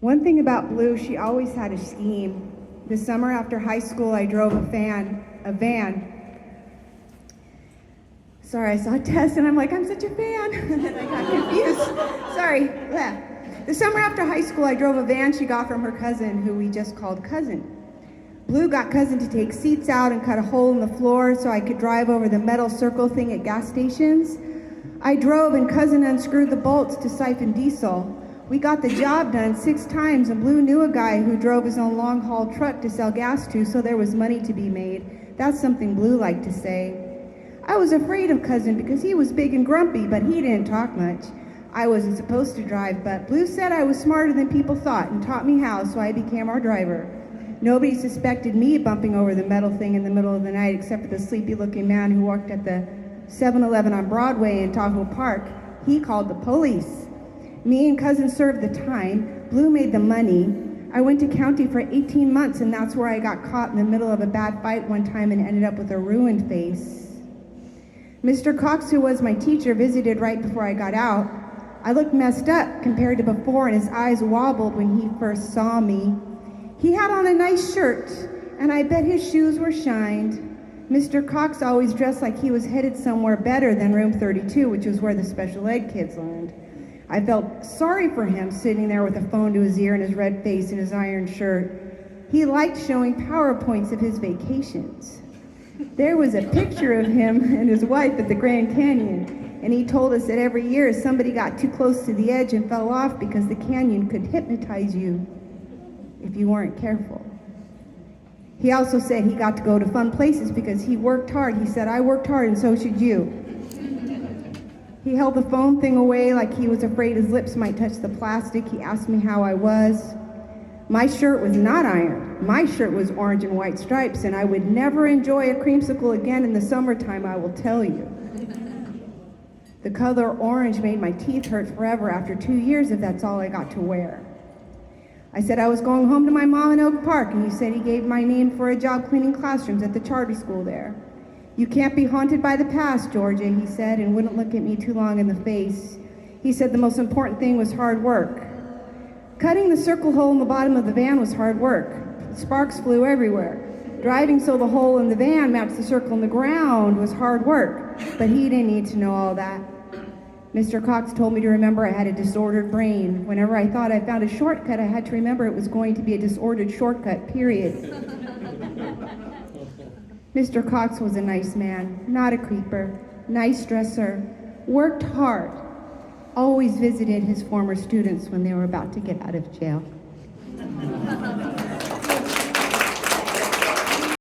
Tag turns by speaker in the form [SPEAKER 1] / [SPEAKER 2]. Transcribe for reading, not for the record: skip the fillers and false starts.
[SPEAKER 1] One thing about Blue, she always had a scheme. The summer after high school, I drove a van. Sorry, I saw Tess and I'm like, I'm such a fan. And I got confused. Sorry. The summer after high school, I drove a van she got from her cousin, who we just called Cousin. Blue got Cousin to take seats out and cut a hole in the floor so I could drive over the metal circle thing at gas stations. I drove and Cousin unscrewed the bolts to siphon diesel. We got the job done 6 times, and Blue knew a guy who drove his own long-haul truck to sell gas to, so there was money to be made. That's something Blue liked to say. I was afraid of Cousin because he was big and grumpy, but he didn't talk much. I wasn't supposed to drive, but Blue said I was smarter than people thought and taught me how, so I became our driver. Nobody suspected me bumping over the metal thing in the middle of the night except for the sleepy-looking man who worked at the 7-Eleven on Broadway in Tahoe Park. He called the police. Me and Cousin served the time. Blue made the money. I went to county for 18 months, and that's where I got caught in the middle of a bad fight one time and ended up with a ruined face. Mr. Cox, who was my teacher, visited right before I got out. I looked messed up compared to before, and his eyes wobbled when he first saw me. He had on a nice shirt, and I bet his shoes were shined. Mr. Cox always dressed like he was headed somewhere better than room 32, which was where the special ed kids learned. I felt sorry for him sitting there with a phone to his ear and his red face and his iron shirt. He liked showing PowerPoints of his vacations. There was a picture of him and his wife at the Grand Canyon, and he told us that every year somebody got too close to the edge and fell off because the canyon could hypnotize you if you weren't careful. He also said he got to go to fun places because he worked hard. He said, I worked hard and so should you. He held the phone thing away like he was afraid his lips might touch the plastic. He asked me how I was. My shirt was not ironed. My shirt was orange and white stripes, and I would never enjoy a creamsicle again in the summertime, I will tell you. The color orange made my teeth hurt forever after 2 years if that's all I got to wear. I said I was going home to my mom in Oak Park, and he said he gave my name for a job cleaning classrooms at the charter school there. You can't be haunted by the past, Georgia, he said, and wouldn't look at me too long in the face. He said the most important thing was hard work. Cutting the circle hole in the bottom of the van was hard work. Sparks flew everywhere. Driving so the hole in the van matched the circle in the ground was hard work, but he didn't need to know all that. Mr. Cox told me to remember I had a disordered brain. Whenever I thought I found a shortcut, I had to remember it was going to be a disordered shortcut, period. Mr. Cox was a nice man, not a creeper, nice dresser, worked hard, always visited his former students when they were about to get out of jail.